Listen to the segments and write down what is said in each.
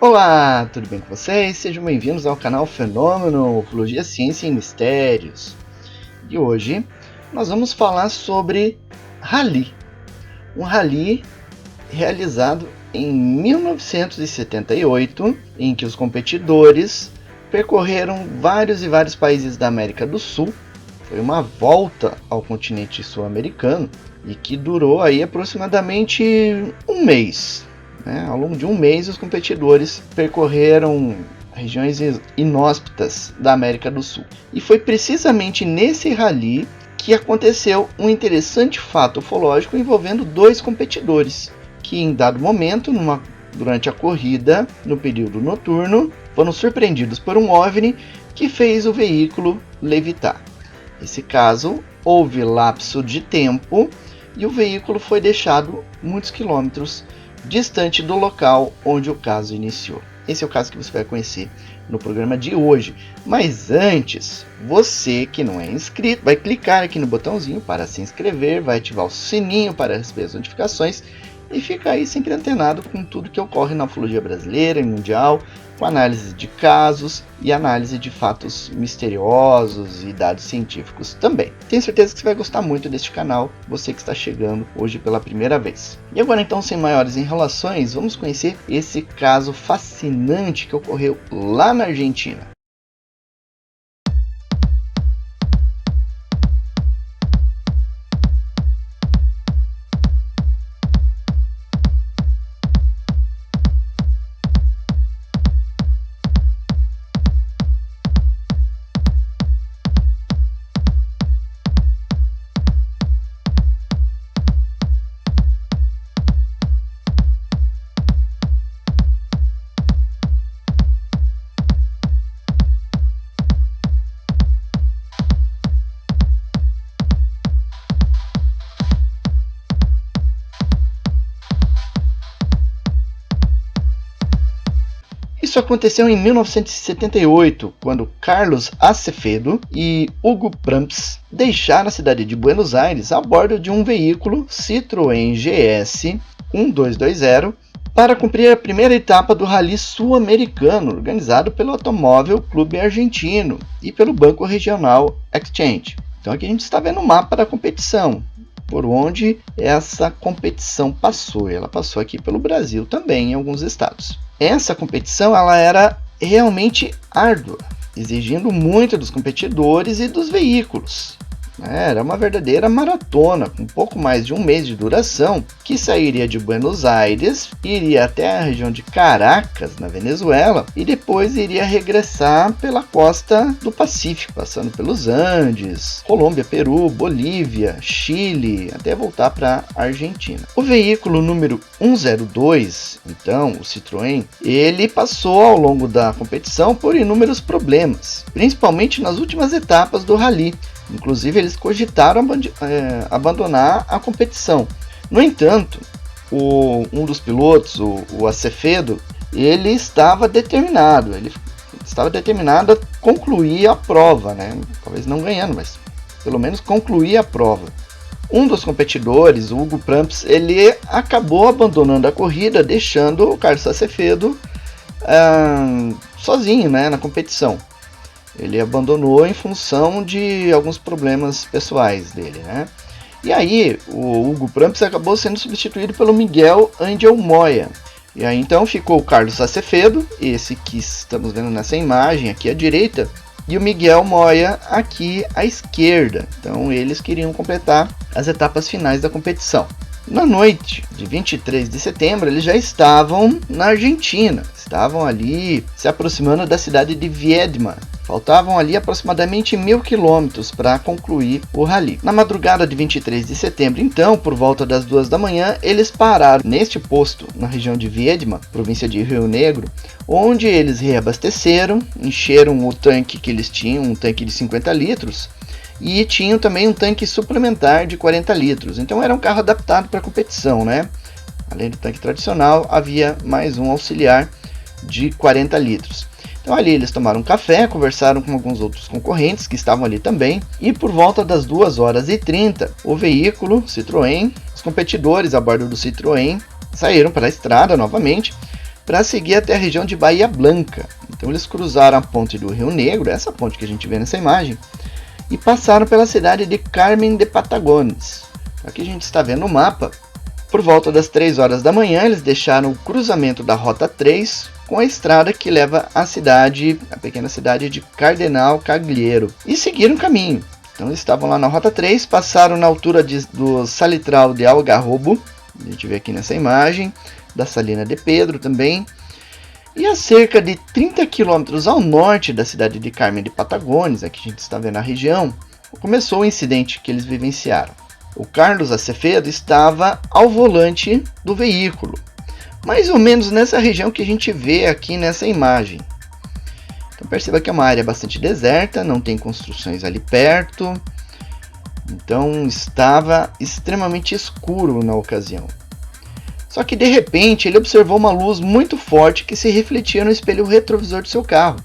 Olá, tudo bem com vocês? Sejam bem-vindos ao canal Fenômeno, Ufologia, Ciência e Mistérios. E hoje nós vamos falar sobre rally. Um rally realizado em 1978, em que os competidores percorreram vários países da América do Sul. Foi uma volta ao continente sul-americano e que durou aí aproximadamente um mês. Ao longo de um mês, os competidores percorreram regiões inóspitas da América do Sul. E foi precisamente nesse rally que aconteceu um interessante fato ufológico envolvendo dois competidores, que em dado momento, durante a corrida, no período noturno, foram surpreendidos por um OVNI que fez o veículo levitar. Nesse caso, houve lapso de tempo e o veículo foi deixado muitos quilômetros distante do local onde o caso iniciou. Esse é o caso que você vai conhecer no programa de hoje. Mas antes, você que não é inscrito, vai clicar aqui no botãozinho para se inscrever, vai ativar o sininho para receber as notificações e fica aí sempre antenado com tudo que ocorre na ufologia brasileira e mundial, com análise de casos e análise de fatos misteriosos e dados científicos também. Tenho certeza que você vai gostar muito deste canal, você que está chegando hoje pela primeira vez. E agora então, sem maiores enrolações, vamos conhecer esse caso fascinante que ocorreu lá na Argentina. Isso aconteceu em 1978, quando Carlos Acevedo e Hugo Pramps deixaram a cidade de Buenos Aires a bordo de um veículo Citroën GS 1220 para cumprir a primeira etapa do Rally Sul-Americano, organizado pelo Automóvel Clube Argentino e pelo Banco Regional Exchange. Então aqui a gente está vendo o mapa da competição, por onde essa competição passou. Ela passou aqui pelo Brasil também, em alguns estados. Essa competição ela era realmente árdua, exigindo muito dos competidores e dos veículos. Era uma verdadeira maratona, com pouco mais de um mês de duração, que sairia de Buenos Aires, iria até a região de Caracas, na Venezuela, e depois iria regressar pela costa do Pacífico, passando pelos Andes, Colômbia, Peru, Bolívia, Chile, até voltar para a Argentina. O veículo número 102, então, o Citroën, ele passou ao longo da competição por inúmeros problemas, principalmente nas últimas etapas do rally. Inclusive, eles cogitaram abandonar a competição. No entanto, um dos pilotos, o Acevedo, ele estava determinado. A concluir a prova, Talvez não ganhando, mas pelo menos concluir a prova. Um dos competidores, o Hugo Pramps, ele acabou abandonando a corrida, deixando o Carlos Acevedo sozinho, na competição. Ele abandonou em função de alguns problemas pessoais dele, E aí, o Hugo Pramps acabou sendo substituído pelo Miguel Ángel Moya. E aí, então, ficou o Carlos Acevedo, esse que estamos vendo nessa imagem aqui à direita, e o Miguel Moya aqui à esquerda. Então, eles queriam completar as etapas finais da competição. Na noite de 23 de setembro, eles já estavam na Argentina. Estavam ali se aproximando da cidade de Viedma. Faltavam ali aproximadamente 1.000 quilômetros para concluir o rally. Na madrugada de 23 de setembro, então, por volta das 2 da manhã, eles pararam neste posto, na região de Viedma, província de Rio Negro, onde eles reabasteceram, encheram o tanque que eles tinham, um tanque de 50 litros, e tinham também um tanque suplementar de 40 litros. Então era um carro adaptado para competição, Além do tanque tradicional, havia mais um auxiliar de 40 litros. Então ali eles tomaram um café, conversaram com alguns outros concorrentes que estavam ali também, e por volta das 2h30, o veículo Citroën, os competidores a bordo do Citroën saíram para a estrada novamente, para seguir até a região de Bahia Blanca. Então eles cruzaram a ponte do Rio Negro, essa ponte que a gente vê nessa imagem, e passaram pela cidade de Carmen de Patagones. Aqui a gente está vendo o mapa. Por volta das 3 horas da manhã, eles deixaram o cruzamento da Rota 3 com a estrada que leva à cidade, a pequena cidade de Cardenal Cagliero, e seguiram o caminho. Então eles estavam lá na Rota 3, passaram na altura do Salitral de Algarrobo, a gente vê aqui nessa imagem, da Salina de Pedro também, e a cerca de 30 quilômetros ao norte da cidade de Carmen de Patagones, aqui a gente está vendo a região, começou o incidente que eles vivenciaram. O Carlos Acevedo estava ao volante do veículo, mais ou menos nessa região que a gente vê aqui nessa imagem. Então perceba que é uma área bastante deserta, não tem construções ali perto, então estava extremamente escuro na ocasião. Só que de repente ele observou uma luz muito forte que se refletia no espelho retrovisor do seu carro.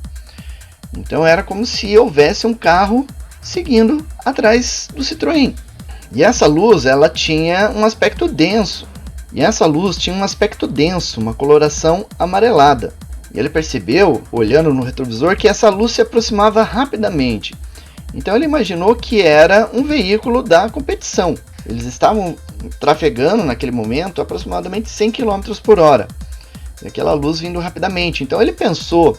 Então era como se houvesse um carro seguindo atrás do Citroën. E essa luz, ela tinha um aspecto denso. Uma coloração amarelada. E ele percebeu, olhando no retrovisor, que essa luz se aproximava rapidamente. Então ele imaginou que era um veículo da competição. Eles estavam trafegando naquele momento aproximadamente 100 km por hora. E aquela luz vindo rapidamente. Então ele pensou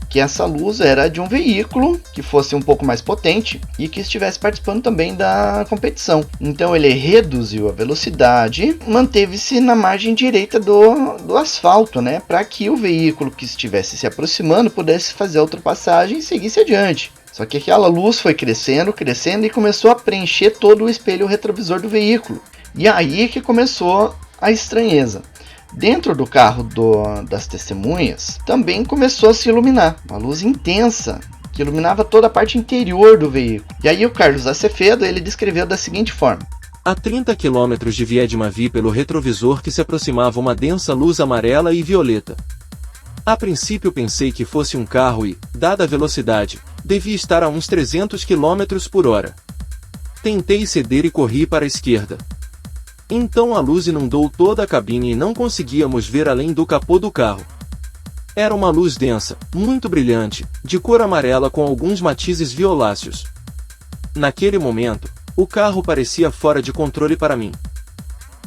que essa luz era de um veículo que fosse um pouco mais potente e que estivesse participando também da competição. Então ele reduziu a velocidade, manteve-se na margem direita do asfalto, né, para que o veículo que estivesse se aproximando pudesse fazer a ultrapassagem e seguisse adiante. Só que aquela luz foi crescendo e começou a preencher todo o espelho retrovisor do veículo. E aí que começou a estranheza. Dentro do carro das testemunhas também começou a se iluminar, uma luz intensa que iluminava toda a parte interior do veículo. E aí o Carlos Acevedo, ele descreveu da seguinte forma: a 30 km de Viedma vi pelo retrovisor que se aproximava uma densa luz amarela e violeta. A princípio pensei que fosse um carro e, dada a velocidade, devia estar a uns 300 km por hora. Tentei ceder e corri para a esquerda. Então a luz inundou toda a cabine e não conseguíamos ver além do capô do carro. Era uma luz densa, muito brilhante, de cor amarela com alguns matizes violáceos. Naquele momento, o carro parecia fora de controle para mim.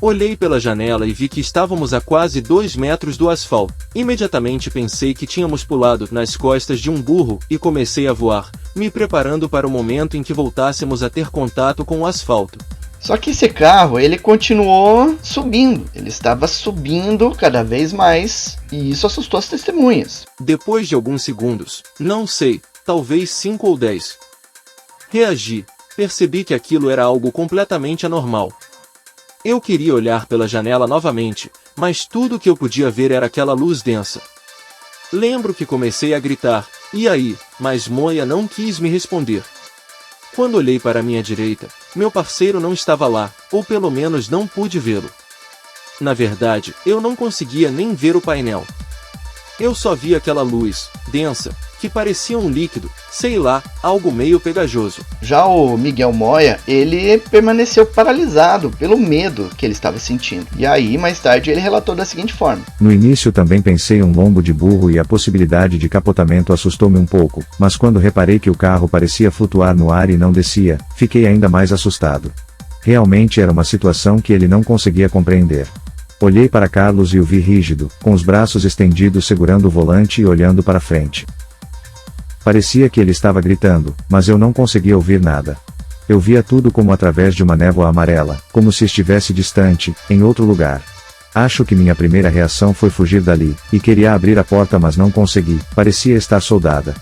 Olhei pela janela e vi que estávamos a quase 2 metros do asfalto. Imediatamente pensei que tínhamos pulado nas costas de um burro e comecei a voar, me preparando para o momento em que voltássemos a ter contato com o asfalto. Só que esse carro, ele continuou subindo. Ele estava subindo cada vez mais e isso assustou as testemunhas. Depois de alguns segundos, não sei, talvez 5 ou 10, reagi. Percebi que aquilo era algo completamente anormal. Eu queria olhar pela janela novamente, mas tudo que eu podia ver era aquela luz densa. Lembro que comecei a gritar, "E aí?", mas Moia não quis me responder. Quando olhei para a minha direita, meu parceiro não estava lá, ou pelo menos não pude vê-lo. Na verdade, eu não conseguia nem ver o painel. Eu só via aquela luz, densa, que parecia um líquido, sei lá, algo meio pegajoso. Já o Miguel Moia, ele permaneceu paralisado pelo medo que ele estava sentindo. E aí, mais tarde, ele relatou da seguinte forma: no início também pensei em um lombo de burro e a possibilidade de capotamento assustou-me um pouco, mas quando reparei que o carro parecia flutuar no ar e não descia, fiquei ainda mais assustado. Realmente era uma situação que ele não conseguia compreender. Olhei para Carlos e o vi rígido, com os braços estendidos segurando o volante e olhando para frente. Parecia que ele estava gritando, mas eu não conseguia ouvir nada. Eu via tudo como através de uma névoa amarela, como se estivesse distante, em outro lugar. Acho que minha primeira reação foi fugir dali, e queria abrir a porta mas não consegui, parecia estar soldada.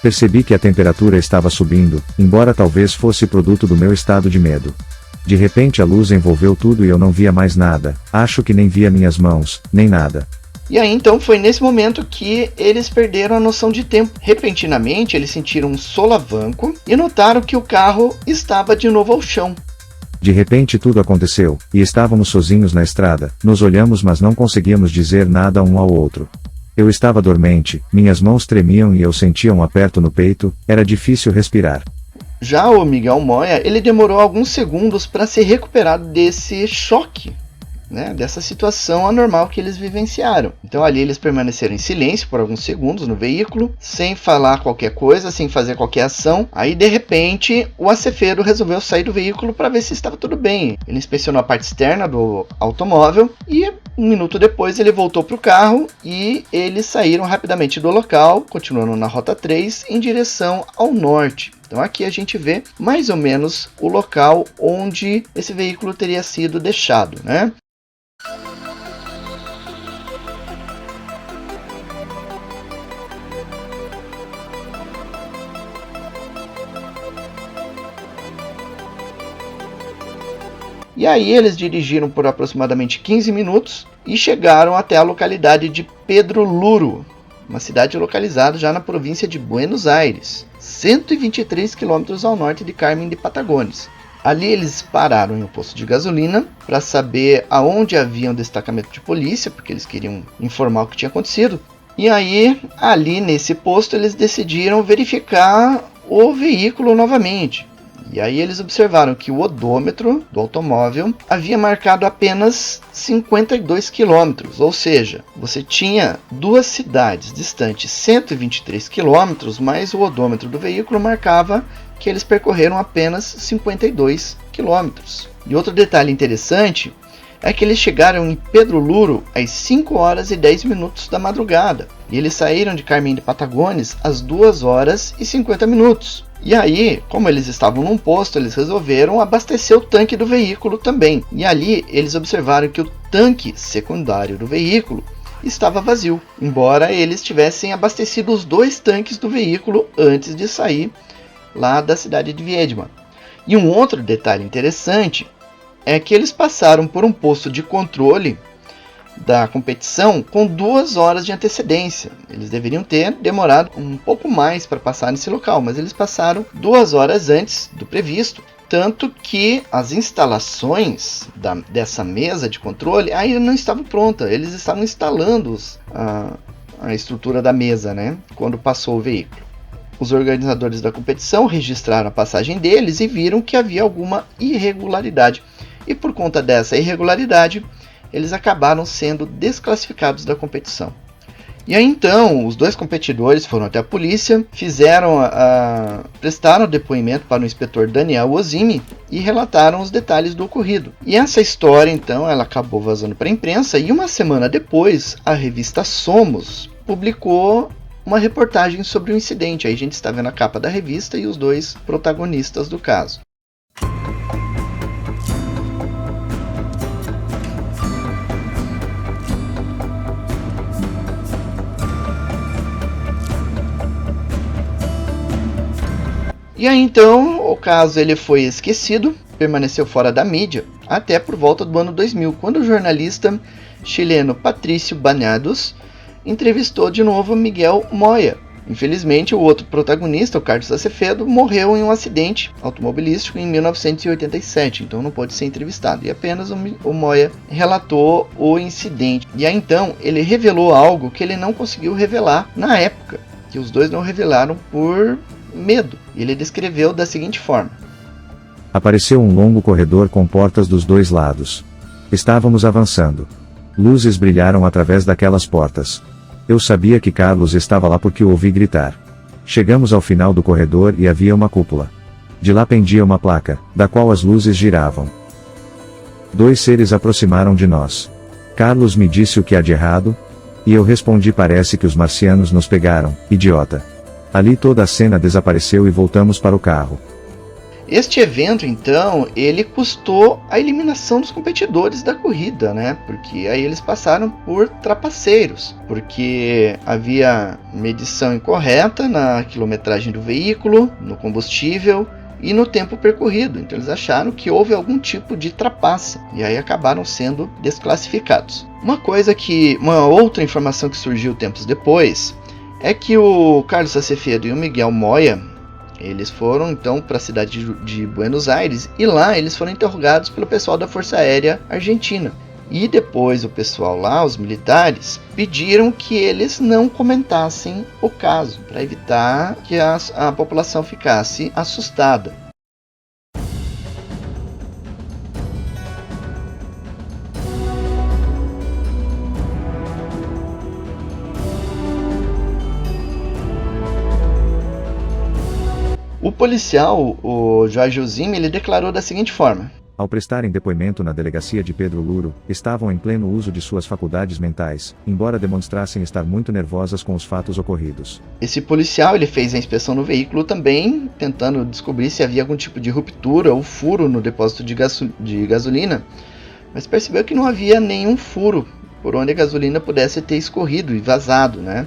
Percebi que a temperatura estava subindo, embora talvez fosse produto do meu estado de medo. De repente a luz envolveu tudo e eu não via mais nada, acho que nem via minhas mãos, nem nada. E aí então foi nesse momento que eles perderam a noção de tempo. Repentinamente eles sentiram um solavanco e notaram que o carro estava de novo ao chão. De repente tudo aconteceu, e estávamos sozinhos na estrada, nos olhamos mas não conseguíamos dizer nada um ao outro. Eu estava dormente, minhas mãos tremiam e eu sentia um aperto no peito, era difícil respirar. Já o Miguel Moia, ele demorou alguns segundos para se recuperar desse choque né, dessa situação anormal que eles vivenciaram. Então ali eles permaneceram em silêncio por alguns segundos no veículo, sem falar qualquer coisa, sem fazer qualquer ação. Aí de repente o Acevedo resolveu sair do veículo para ver se estava tudo bem. Ele inspecionou a parte externa do automóvel e um minuto depois ele voltou para o carro e eles saíram rapidamente do local, continuando na rota 3 em direção ao norte. Então aqui a gente vê mais ou menos o local onde esse veículo teria sido deixado, né? E aí eles dirigiram por aproximadamente 15 minutos e chegaram até a localidade de Pedro Luro, uma cidade localizada já na província de Buenos Aires, 123 quilômetros ao norte de Carmen de Patagones. Ali eles pararam em um posto de gasolina para saber aonde havia um destacamento de polícia, porque eles queriam informar o que tinha acontecido. E aí, ali nesse posto, eles decidiram verificar o veículo novamente. E aí eles observaram que o odômetro do automóvel havia marcado apenas 52 quilômetros, ou seja, você tinha duas cidades distantes 123 quilômetros, mas o odômetro do veículo marcava que eles percorreram apenas 52 quilômetros. E outro detalhe interessante é que eles chegaram em Pedro Luro às 5 horas e 10 minutos da madrugada, e eles saíram de Carmen de Patagones às 2 horas e 50 minutos. E aí, como eles estavam num posto, eles resolveram abastecer o tanque do veículo também. E ali eles observaram que o tanque secundário do veículo estava vazio, embora eles tivessem abastecido os 2 tanques do veículo antes de sair lá da cidade de Viedma. E um outro detalhe interessante é que eles passaram por um posto de controle da competição com 2 horas de antecedência. Eles deveriam ter demorado um pouco mais para passar nesse local, mas eles passaram 2 horas antes do previsto. Tanto que as instalações dessa mesa de controle ainda não estavam prontas. Eles estavam instalando a estrutura da mesa, né, quando passou o veículo. Os organizadores da competição registraram a passagem deles e viram que havia alguma irregularidade. E por conta dessa irregularidade, eles acabaram sendo desclassificados da competição. E aí então, os 2 competidores foram até a polícia, prestaram depoimento para o inspetor Daniel Ozimi e relataram os detalhes do ocorrido. E essa história então, ela acabou vazando para a imprensa e uma semana depois, a revista Somos publicou uma reportagem sobre o incidente. Aí a gente está vendo a capa da revista e os 2 protagonistas do caso. E aí então o caso ele foi esquecido, permaneceu fora da mídia até por volta do ano 2000, quando o jornalista chileno Patrício Banhados entrevistou de novo Miguel Moya. Infelizmente, o outro protagonista, o Carlos Acevedo, morreu em um acidente automobilístico em 1987, então não pôde ser entrevistado. E apenas o Moya relatou o incidente. E aí então ele revelou algo que ele não conseguiu revelar na época, que os 2 não revelaram por medo. Ele descreveu da seguinte forma: apareceu um longo corredor com portas dos 2 lados. Estávamos avançando. Luzes brilharam através daquelas portas. Eu sabia que Carlos estava lá porque o ouvi gritar. Chegamos ao final do corredor e havia uma cúpula. De lá pendia uma placa, da qual as luzes giravam. 2 seres aproximaram de nós. Carlos me disse o que há de errado, e eu respondi: parece que os marcianos nos pegaram, idiota. Ali toda a cena desapareceu e voltamos para o carro. Este evento, então, ele custou a eliminação dos competidores da corrida, né? Porque aí eles passaram por trapaceiros, porque havia medição incorreta na quilometragem do veículo, no combustível e no tempo percorrido. Então eles acharam que houve algum tipo de trapaça e aí acabaram sendo desclassificados. Uma outra informação que surgiu tempos depois é que o Carlos Acevedo e o Miguel Moya, eles foram então para a cidade de Buenos Aires e lá eles foram interrogados pelo pessoal da Força Aérea Argentina. E depois o pessoal lá, os militares, pediram que eles não comentassem o caso, para evitar que a população ficasse assustada. O policial, o Jorge Uzime, ele declarou da seguinte forma: ao prestarem depoimento na delegacia de Pedro Luro, estavam em pleno uso de suas faculdades mentais, embora demonstrassem estar muito nervosas com os fatos ocorridos. Esse policial, ele fez a inspeção no veículo também, tentando descobrir se havia algum tipo de ruptura ou furo no depósito de gasolina, mas percebeu que não havia nenhum furo por onde a gasolina pudesse ter escorrido e vazado, né?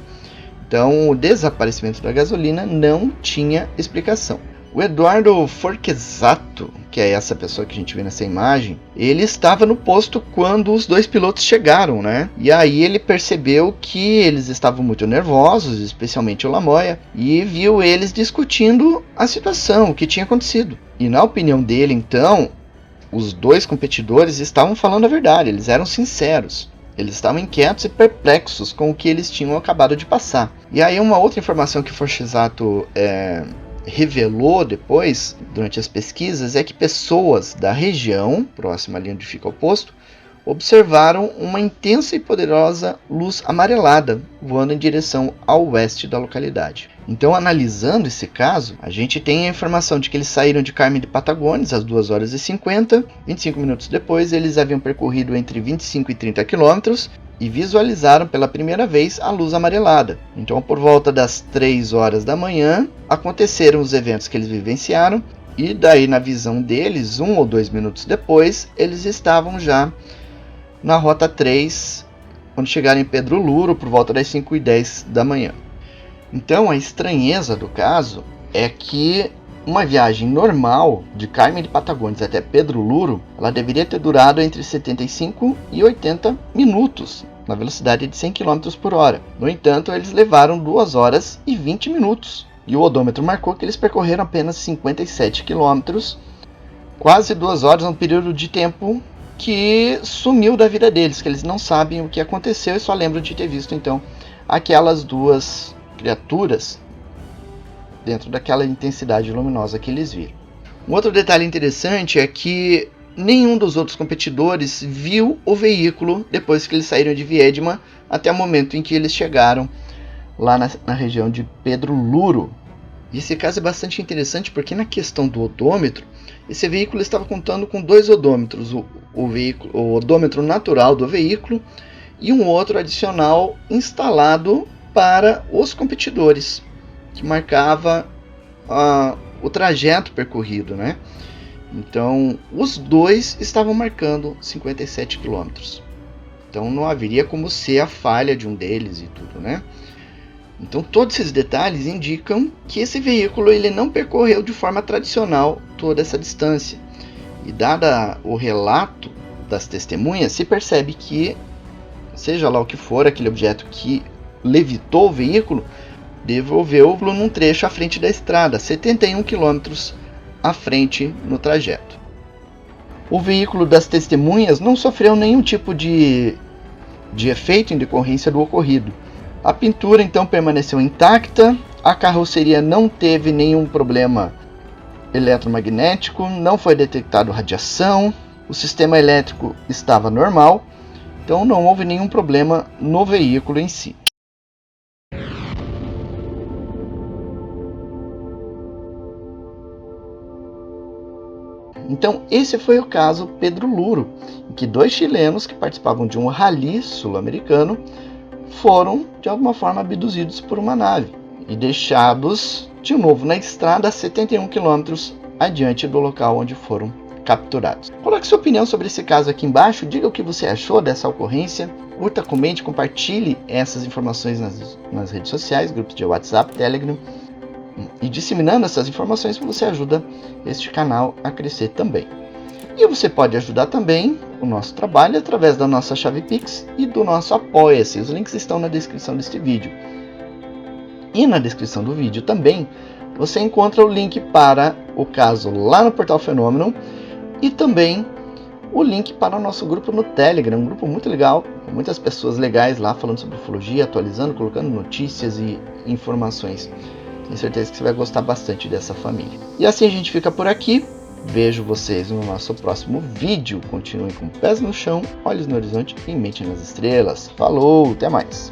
Então, o desaparecimento da gasolina não tinha explicação. O Eduardo Forquesato, que é essa pessoa que a gente vê nessa imagem, ele estava no posto quando os dois pilotos chegaram, né? E aí ele percebeu que eles estavam muito nervosos, especialmente o Lamoia, e viu eles discutindo a situação, o que tinha acontecido. E na opinião dele, então, os dois competidores estavam falando a verdade, eles eram sinceros. Eles estavam inquietos e perplexos com o que eles tinham acabado de passar. E aí uma outra informação que o Forquesato revelou depois, durante as pesquisas, é que pessoas da região, próxima ali onde fica o posto, observaram uma intensa e poderosa luz amarelada voando em direção ao oeste da localidade. Então, analisando esse caso, a gente tem a informação de que eles saíram de Carmen de Patagones às 2h50, 25 minutos depois eles haviam percorrido entre 25 e 30 quilômetros e visualizaram pela primeira vez a luz amarelada. Então, por volta das 3 horas da manhã, aconteceram os eventos que eles vivenciaram, e daí, na visão deles, 1 ou 2 minutos depois, eles estavam já na Rota 3, quando chegaram em Pedro Luro, por volta das 5h10 da manhã. Então, a estranheza do caso é que uma viagem normal de Carmen de Patagones até Pedro Luro, ela deveria ter durado entre 75 e 80 minutos, na velocidade de 100 km por hora. No entanto, eles levaram 2 horas e 20 minutos. E o odômetro marcou que eles percorreram apenas 57 km, quase 2 horas, um período de tempo que sumiu da vida deles, que eles não sabem o que aconteceu e só lembram de ter visto, então, aquelas duas criaturas dentro daquela intensidade luminosa que eles viram. Um outro detalhe interessante é que nenhum dos outros competidores viu o veículo depois que eles saíram de Viedma até o momento em que eles chegaram lá na região de Pedro Luro. E esse caso é bastante interessante porque na questão do odômetro, esse veículo estava contando com 2 odômetros, o odômetro natural do veículo e um outro adicional instalado para os competidores, que marcava o trajeto percorrido, né? Então, os dois estavam marcando 57 km. Então, não haveria como ser a falha de um deles e tudo, né? Então, todos esses detalhes indicam que esse veículo ele não percorreu de forma tradicional toda essa distância. E dada o relato das testemunhas, se percebe que, seja lá o que for, aquele objeto que levitou o veículo, devolveu-o num trecho à frente da estrada, 71 km à frente no trajeto. O veículo das testemunhas não sofreu nenhum tipo de efeito em decorrência do ocorrido. A pintura então permaneceu intacta, a carroceria não teve nenhum problema eletromagnético, não foi detectado radiação, o sistema elétrico estava normal, então não houve nenhum problema no veículo em si. Então, esse foi o caso Pedro Luro, em que 2 chilenos que participavam de um rally sul-americano foram, de alguma forma, abduzidos por uma nave e deixados de novo na estrada a 71 km adiante do local onde foram capturados. Coloque sua opinião sobre esse caso aqui embaixo, diga o que você achou dessa ocorrência, curta, comente, compartilhe essas informações nas redes sociais, grupos de WhatsApp, Telegram, e disseminando essas informações você ajuda este canal a crescer também. E você pode ajudar também o nosso trabalho através da nossa chave Pix e do nosso Apoia-se. Os links estão na descrição deste vídeo. E na descrição do vídeo também você encontra o link para o caso lá no Portal Fenômeno e também o link para o nosso grupo no Telegram, um grupo muito legal, com muitas pessoas legais lá falando sobre ufologia, atualizando, colocando notícias e informações. Tenho certeza que você vai gostar bastante dessa família. E assim a gente fica por aqui. Vejo vocês no nosso próximo vídeo. Continuem com pés no chão, olhos no horizonte e mente nas estrelas. Falou, até mais!